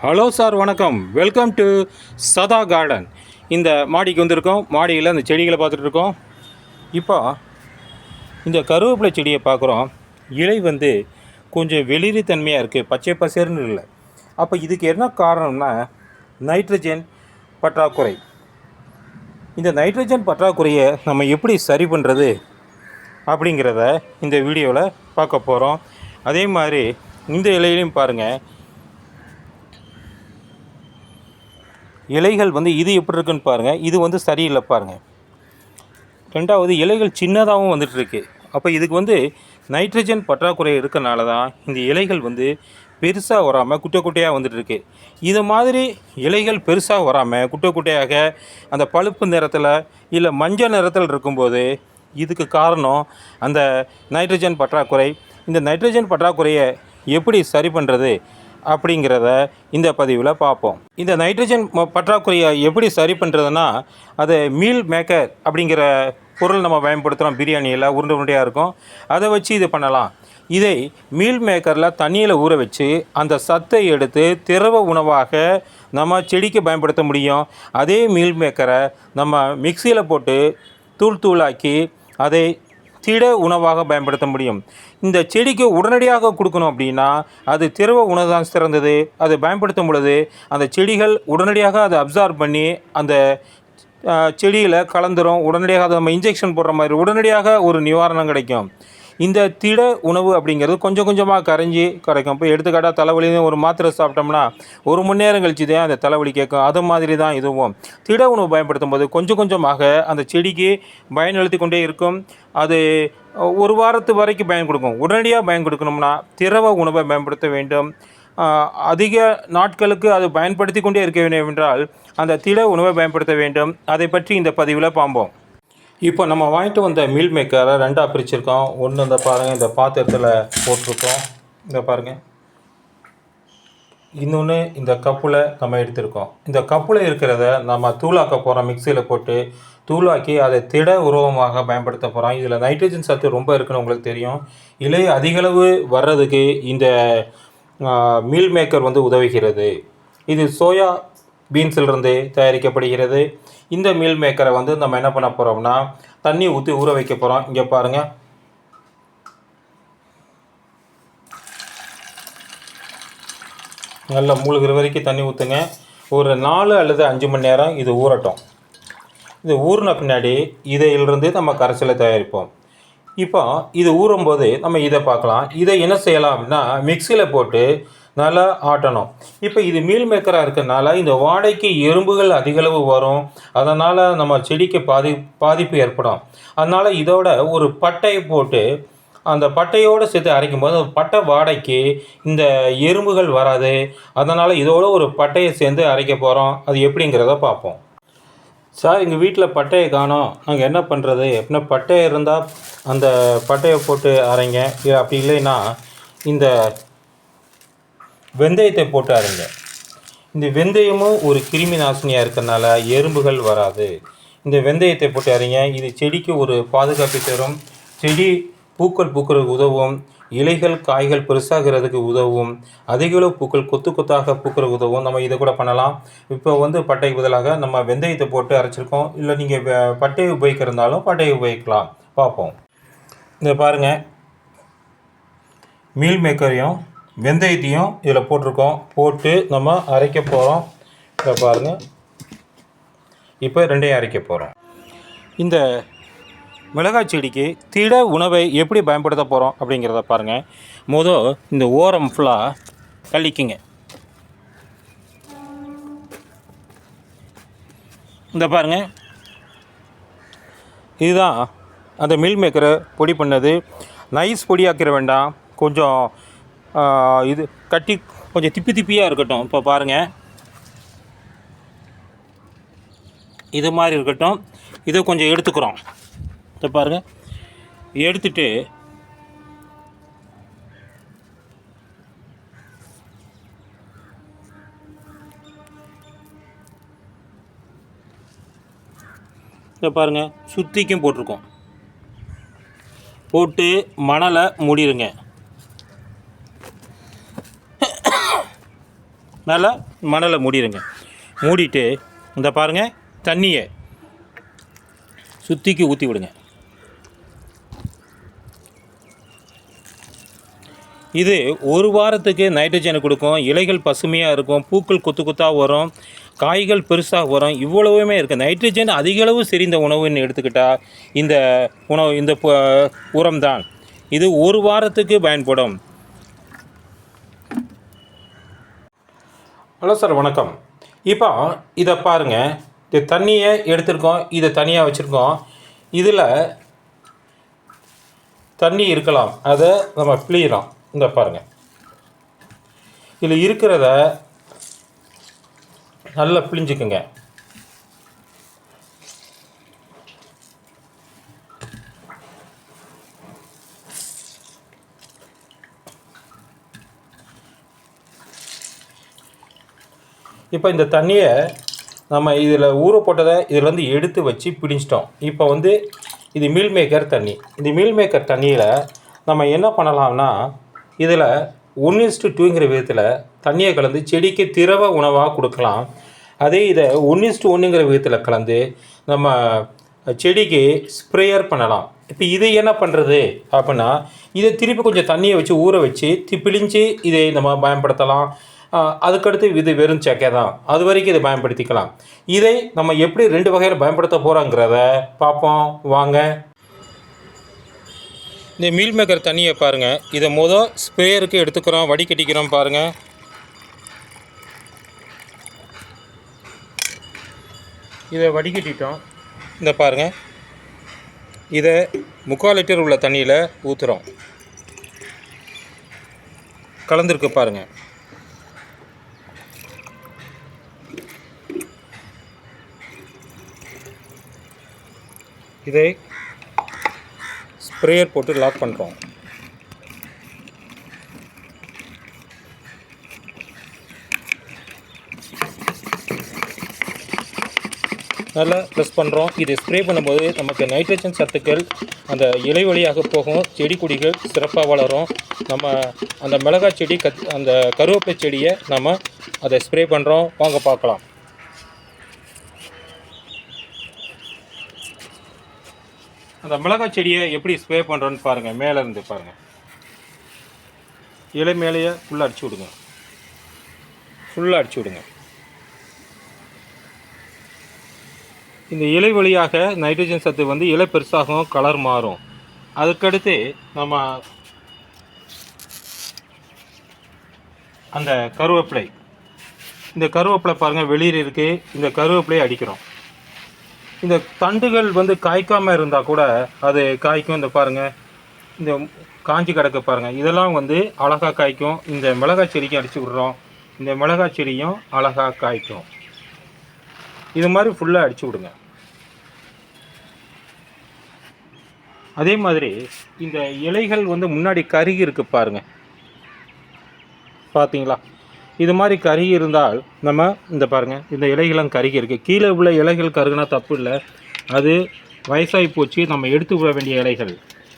Hello sir, வணக்கம். Welcome to சதா garden. இந்த மாடிக்கு வந்திருக்கோம். மாடியில் அந்த செடிகளை பார்த்துட்டு இருக்கோம். இப்போ இந்த கருவேப்பிலை செடியை பார்க்குறோம். இலை வந்து கொஞ்சம் வெளிரித்தன்மையாக இருக்குது, பச்சை பசேர்னு இல்லை. அப்போ இதுக்கு என்ன காரணம்னா நைட்ரஜன் பற்றாக்குறை. இந்த நைட்ரஜன் பற்றாக்குறையை நம்ம எப்படி சரி பண்ணுறது அப்படிங்கிறத இந்த வீடியோவில் பார்க்க போகிறோம். அதே மாதிரி இந்த இலையிலையும் பாருங்கள், இலைகள் வந்து இது எப்படி இருக்குன்னு பாருங்கள். இது வந்து சரியில்லை பாருங்கள். ரெண்டாவது, இலைகள் சின்னதாகவும் வந்துட்டுருக்கு. அப்போ இதுக்கு வந்து நைட்ரஜன் பற்றாக்குறை இருக்கனால தான் இந்த இலைகள் வந்து பெருசாக வராமல் குட்டை குட்டையாக வந்துட்டுருக்கு. இது மாதிரி இலைகள் பெருசாக வராமல் குட்டை குட்டையாக அந்த பழுப்பு நிறத்தில் இல்லை மஞ்சள் நிறத்தில் இருக்கும்போது இதுக்கு காரணம் அந்த நைட்ரஜன் பற்றாக்குறை. இந்த நைட்ரஜன் பற்றாக்குறையை எப்படி சரி பண்ணுறது அப்படிங்கிறத இந்த பதிவில் பார்ப்போம். இந்த நைட்ரஜன் பற்றாக்குறையை எப்படி சரி பண்ணுறதுன்னா, அது மீல் மேக்கர் அப்படிங்கிற பொருள் நம்ம பயன்படுத்துகிறோம். பிரியாணியில் உருண்டை உருண்டையாக இருக்கும், அதை வச்சு இது பண்ணலாம். இதை மீல் மேக்கரில் தண்ணியில் ஊற வச்சு அந்த சத்தை எடுத்து திரவ உணவாக நம்ம செடிக்கு பயன்படுத்த முடியும். அதே மீல் மேக்கரை நம்ம மிக்சியில் போட்டு தூள் தூளாக்கி அதை திட உணவாக பயன்படுத்த முடியும். இந்த செடிக்கு உடனடியாக கொடுக்கணும் அப்படின்னா அது திரவ உணவு தான் சிறந்தது. அதை பயன்படுத்தும் பொழுது அந்த செடிகள் உடனடியாக அதை அப்சார்ப் பண்ணி அந்த செடியில் கலந்துரும். உடனடியாக அதை நம்ம இன்ஜெக்ஷன் போடுற மாதிரி உடனடியாக ஒரு நிவாரணம் கிடைக்கும். இந்த திட உணவு அப்படிங்கிறது கொஞ்சம் கொஞ்சமாக கிடைக்கும். இப்போ எடுத்துக்காட்டாக தலைவலின்னு ஒரு மாத்திரை சாப்பிட்டோம்னா ஒரு மணி நேரம் கழிச்சு தான் அந்த தலைவலி கேட்கும். அது மாதிரி தான் இதுவும். திட உணவு பயன்படுத்தும் போது கொஞ்சம் கொஞ்சமாக அந்த செடிக்கு பயனளித்து கொண்டே இருக்கும். அது ஒரு வாரத்து வரைக்கும் பயன் கொடுக்கும். உடனடியாக பயன் கொடுக்கணும்னா திரவ உணவை பயன்படுத்த வேண்டும். அதிக நாட்களுக்கு அது பயன்படுத்தி கொண்டே இருக்க வேண்டும் என்றால் அந்த திட உணவை பயன்படுத்த வேண்டும். அதை பற்றி இந்த பதிவில் பார்ப்போம். இப்போ நம்ம வாங்கிட்டு வந்த மீல் மேக்கரை ரெண்டாக பிரிச்சுருக்கோம். ஒன்று இந்த பாருங்கள், இந்த பாத்திரத்தில் போட்டிருக்கோம். இந்த பாருங்கள். இன்னொன்று இந்த கப்பில் நம்ம எடுத்திருக்கோம். இந்த கப்பில் இருக்கிறத நம்ம தூளாக்க போகிறோம். மிக்சியில் போட்டு தூளாக்கி அதை திட உருவமாக பயன்படுத்த போகிறோம். இதில் நைட்ரஜன் சத்து ரொம்ப இருக்குன்னு உங்களுக்கு தெரியும். இலை அதிகளவு வர்றதுக்கு இந்த மீல் மேக்கர் வந்து உதவுகிறது. இது சோயா பீன்ஸிலிருந்து தயாரிக்கப்படுகிறது. இந்த மீல் மேக்கரை வந்து நம்ம என்ன பண்ண போகிறோம்னா தண்ணி ஊற்றி ஊற வைக்க போகிறோம். இங்கே பாருங்கள், நல்லா மூழ்கிற வரைக்கும் தண்ணி ஊற்றுங்க. ஒரு 4 அல்லது 5 மணி நேரம் இது ஊறட்டும். இது ஊறின பின்னாடி இதிலிருந்து நம்ம கரைசலை தயாரிப்போம். இப்போ இது ஊறும்போது நம்ம இதை பார்க்கலாம். இதை என்ன செய்யலாம் அப்படின்னா மிக்சியில் போட்டு நல்லா ஆட்டணும். இப்போ இது மீல் மேக்கராக இருக்கிறதுனால இந்த வாடைக்கு எறும்புகள் அதிகளவு வரும். அதனால் நம்ம செடிக்கு பாதிப்பு ஏற்படும். அதனால் இதோட ஒரு பட்டையை போட்டு அந்த பட்டையோடு சேர்த்து அரைக்கும் போது பட்டை வாடைக்கு இந்த எறும்புகள் வராது. அதனால் இதோட ஒரு பட்டையை சேர்ந்து அரைக்க போகிறோம். அது எப்படிங்கிறத பார்ப்போம். சார், எங்கள் வீட்டில் பட்டையை காணோம், நாங்கள் என்ன பண்ணுறது அப்படின்னா பட்டை இருந்தால் அந்த பட்டையை போட்டு அரைங்க. அப்படி இல்லைன்னா இந்த வெந்தயத்தை போட்டு அரைங்க. இந்த வெந்தயமும் ஒரு கிருமி நாசினியாக இருக்கிறதுனால எறும்புகள் வராது. இந்த வெந்தயத்தை போட்டு அரைங்க. இது செடிக்கு ஒரு பாதுகாப்பு தரும். செடி பூக்கள் பூக்கிறதுக்கு உதவும். இலைகள் காய்கள் பெருசாகிறதுக்கு உதவும். அதிகளவு பூக்கள் கொத்து கொத்தாக பூக்கிறதுக்கு உதவும். நம்ம இதை கூட பண்ணலாம். இப்போ வந்து பட்டைக்கு பதிலாக நம்ம வெந்தயத்தை போட்டு அரைச்சிருக்கோம். இல்லை நீங்கள் பட்டையை உபயோகிக்கிறதுனாலும் பட்டையை உபயோகிக்கலாம். பார்ப்போம். இதை பாருங்கள், மீல் மேக்கரையும் வெந்தயத்தையும் இதில் போட்டிருக்கோம். போட்டு நம்ம அரைக்க போகிறோம். இதை பாருங்கள், இப்போ ரெண்டையும் அரைக்க போகிறோம். இந்த மிளகாய் செடிக்கு திட உணவை எப்படி பயன்படுத்த போகிறோம் அப்படிங்கிறத பாருங்கள். முதல் இந்த ஓரம் ஃபுல்லாக தள்ளிக்குங்க. இந்த பாருங்கள், இதுதான் அந்த மீல் மேக்கரை பொடி பண்ணது. நைஸ் பொடியாக்கிற வேண்டாம், கொஞ்சம் இது கட்டி கொஞ்சம் திப்பி திப்பியாக இருக்கட்டும். இப்போ பாருங்கள், இது மாதிரி இருக்கட்டும். இதை கொஞ்சம் எடுத்துக்கிறோம். இதை பாருங்கள், எடுத்துட்டு இதை பாருங்கள், சுற்றிக்கும் போட்டிருக்கோம். போட்டு மணலை மூடிடுங்க. நல்லா மணலை மூடிடுங்க. மூடிட்டு இந்த பாருங்கள், தண்ணியை சுற்றிக்கு ஊற்றி விடுங்க. இது ஒரு வாரத்துக்கு நைட்ரஜனை கொடுக்கும். இலைகள் பசுமையாக இருக்கும், பூக்கள் கொத்து கொத்தாக வரும், காய்கள் பெருசாக வரும். இவ்வளவுமே இருக்குது. நைட்ரஜன் அதிகளவு செறிந்த உணவுன்னு எடுத்துக்கிட்டால் இந்த உரம் தான். இது ஒரு வாரத்துக்கு பயன்படும். ஹலோ சார், வணக்கம். இப்போ இதை பாருங்கள், இந்த தண்ணியை எடுத்துருக்கோம், இதை தனியாக வச்சுருக்கோம். இதில் தண்ணி இருக்கலாம், அதை நம்ம பிழியலாம். இந்த பாருங்கள், இதில் இருக்கிறத நல்லா பிழிஞ்சுக்குங்க. இப்போ இந்த தண்ணியை நம்ம இதில் ஊற போட்டதை இதிலேருந்து எடுத்து வச்சு பிடிச்சிட்டோம். இப்போ இது மீல் மேக்கர் தண்ணி. இந்த மீல் மேக்கர் தண்ணியில் நம்ம என்ன பண்ணலாம்னா, இதில் 1:2ங்கிற விதத்தில் தண்ணியை கலந்து செடிக்கு திரவ உணவாக கொடுக்கலாம். அதே இதை 1:1ங்கிற விதத்தில் கலந்து நம்ம செடிக்கு ஸ்ப்ரேயர் பண்ணலாம். இப்போ இதை என்ன பண்ணுறது அப்படின்னா, இதை திருப்பி கொஞ்சம் தண்ணியை வச்சு ஊற வச்சு பிழிஞ்சு இதை நம்ம பயன்படுத்தலாம். அதுக்கடுத்து இது வெறும் செக்கை தான், அது வரைக்கும் இதை பயன்படுத்திக்கலாம். இதை நம்ம எப்படி 2 வகையில் பயன்படுத்த போகிறோங்கிறத பார்ப்போம் வாங்க. இந்த மீல் மேக்கர் தண்ணியை பாருங்கள், இதை ஸ்ப்ரேயருக்கு எடுத்துக்கிறோம், வடிகட்டிக்கிறோம். பாருங்கள், இதை வடிகட்டிட்டோம். இந்த பாருங்கள், இதை 3/4 லிட்டர் உள்ள தண்ணியில் ஊற்றுறோம். கலந்துருக்கு பாருங்கள். இதை ஸ்ப்ரேயர் போட்டு லாக் பண்ணுறோம். நல்லா ப்ரெஸ் பண்ணுறோம். இதை ஸ்ப்ரே பண்ணும்போது நமக்கு நைட்ரஜன் சத்துக்கள் அந்த இலை வழியாக போகும், செடி கொடிகள் சிறப்பாக வளரும். நம்ம அந்த மிளகாய் செடி அந்த கருவேப்பிலை செடியை நம்ம அதை ஸ்ப்ரே பண்ணுறோம். வாங்க பார்க்கலாம். அந்த மிளகாய் செடியை எப்படி ஸ்ப்ரே பண்ணுறோன்னு பாருங்கள். மேலேருந்து பாருங்கள், இலை மேலேயே ஃபுல்லாக அடிச்சு விடுங்க. இந்த இலை வழியாக நைட்ரஜன் சத்து இலை பெருசாகும், கலர் மாறும். அதுக்கடுத்து நம்ம அந்த கருவேப்பிலை, இந்த கருவேப்பிலை பாருங்கள் வெளியில் இருக்குது. இந்த கருவேப்பிலையை அடிக்கிறோம். இந்த தண்டுகள் காய்க்காமல் இருந்தால் கூட அது காய்க்கும். இந்த பாருங்கள், இந்த காஞ்சி கிடக்க பாருங்கள், இதெல்லாம் அழகாக காய்க்கும். இந்த மிளகாய் செடிக்கும் அடித்து விட்றோம். இந்த மிளகாய் செடியும் அழகாக காய்க்கும். இது மாதிரி ஃபுல்லாக அடித்து விடுங்க. அதே மாதிரி இந்த இலைகள் முன்னாடி கருகி இருக்குது பாருங்கள், பார்த்தீங்களா? இது மாதிரி கருகி இருந்தால் நம்ம இந்த பாருங்கள், இந்த இலைகளும் கருகி இருக்குது. கீழே உள்ள இலைகள் கருகுனா தப்பு இல்லை, அது வயசாகி போச்சு, நம்ம எடுத்து விட வேண்டிய இலைகள்,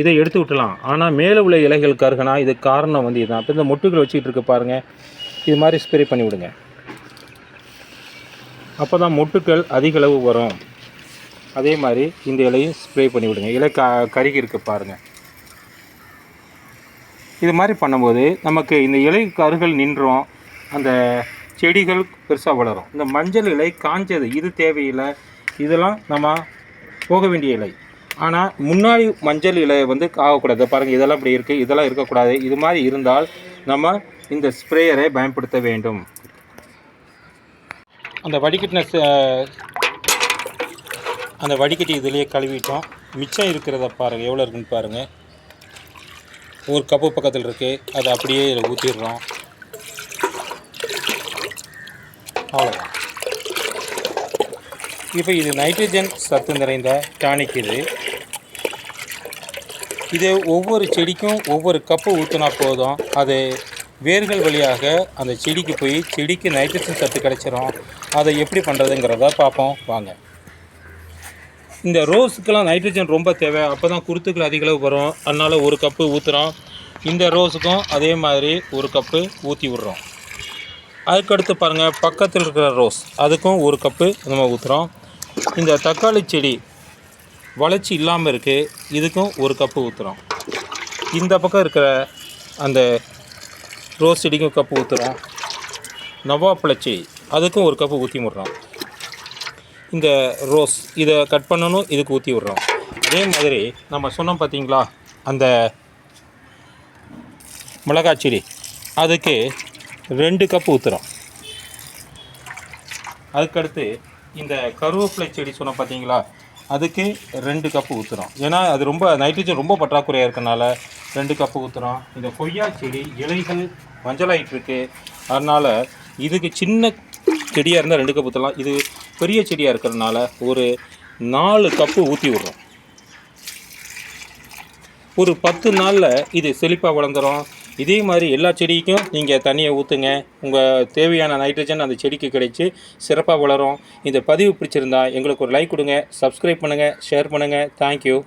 இதை எடுத்து விட்டலாம். ஆனால் மேலே உள்ள இலைகள் கருகுனா இது காரணம் இதுதான். இப்போ இந்த மொட்டுகள் வச்சுக்கிட்டு இருக்கு பாருங்கள், இது மாதிரி ஸ்ப்ரே பண்ணி விடுங்க. அப்போ தான் மொட்டுக்கள் அதிக அளவு வரும். அதே மாதிரி இந்த இலையும் ஸ்ப்ரே பண்ணி விடுங்க. இலை கருகி இருக்குது பாருங்கள். இது மாதிரி பண்ணும்போது நமக்கு இந்த இலை கருகள் நின்றோம், அந்த செடிகள் பெருசாக வளரும். இந்த மஞ்சள் இலை காஞ்சது, இது தேவையில்லை, இதெல்லாம் நம்ம போக வேண்டிய இலை. ஆனால் முன்னாடி மஞ்சள் இலை ஆகக்கூடாது பாருங்கள், இதெல்லாம் இப்படி இருக்குது, இதெல்லாம் இருக்கக்கூடாது. இது மாதிரி இருந்தால் நம்ம இந்த ஸ்ப்ரேயரை பயன்படுத்த வேண்டும். அந்த வடிகட்டி இதிலேயே கழுவிட்டோம். மிச்சம் இருக்கிறத பாருங்கள், எவ்வளோ இருக்குன்னு பாருங்கள். ஒரு கப்பு பக்கத்தில் இருக்குது, அதை அப்படியே இதில் ஊற்றிடுறோம். அவ்வளோதான். இப்போ இது நைட்ரஜன் சத்து நிறைந்த டானிக். இது ஒவ்வொரு செடிக்கும் ஒவ்வொரு கப்பு ஊற்றினா போதும், அது வேர்கள் வழியாக அந்த செடிக்கு போய் செடிக்கு நைட்ரஜன் சத்து கிடைச்சிரும். அதை எப்படி பண்ணுறதுங்கிறத பார்ப்போம் வாங்க. இந்த ரோஸுக்கெல்லாம் நைட்ரஜன் ரொம்ப தேவை, அப்போ தான் குருத்துக்கள் அதிகளவு வரும். அதனால் ஒரு கப்பு ஊற்றுறோம். இந்த ரோஸுக்கும் அதே மாதிரி ஒரு கப்பு ஊற்றி விட்றோம். அதுக்கடுத்து பாருங்கள், பக்கத்தில் இருக்கிற ரோஸ் அதுக்கும் 1 கப்பு நம்ம ஊற்றுறோம். இந்த தக்காளி செடி வளர்ச்சி இல்லாமல் இருக்குது, இதுக்கும் 1 கப்பு ஊற்றுறோம். இந்த பக்கம் இருக்கிற அந்த ரோஸ் செடிக்கும் கப்பு ஊற்றுறோம். நவாப்பழ செடி அதுக்கும் 1 கப்பு ஊற்றி விட்றோம். இந்த ரோஸ் இதை கட் பண்ணணும், இதுக்கு ஊற்றி விட்றோம். அதே மாதிரி நம்ம சொன்னோம் பார்த்தீங்களா, அந்த மிளகாய் செடி அதுக்கு 2 கப்பு ஊற்றுறோம். அதுக்கடுத்து இந்த கருவேப்பிலை செடி சொன்னோம் பார்த்தீங்களா, அதுக்கு 2 கப்பு ஊற்றுறோம். ஏன்னா அது ரொம்ப நைட்ரஜன் ரொம்ப பற்றாக்குறையாக இருக்கனால 2 கப்பு ஊற்றுறோம். இந்த கொய்யா செடி இலைகள் மஞ்சளாயிட்டு இருக்குது, அதனால் இதுக்கு சின்ன செடியாக இருந்தால் 2 கப்பு ஊற்றலாம். இது பெரிய செடியாக இருக்கிறதுனால ஒரு 4 கப்பு ஊற்றி விட்றோம். ஒரு 10 நாளில் இது செழிப்பாக வளர்ந்துடும். இதே மாதிரி எல்லா செடிக்கும் நீங்கள் தண்ணியை ஊற்றுங்க. உங்கள் தேவையான நைட்ரஜன் அந்த செடிக்கு கிடைச்சி சிறப்பாக வளரும். இந்த பதிவு பிடிச்சிருந்தா எங்களுக்கு ஒரு லைக் கொடுங்க, சப்ஸ்கிரைப் பண்ணுங்கள், ஷேர் பண்ணுங்கள். தேங்க்யூ.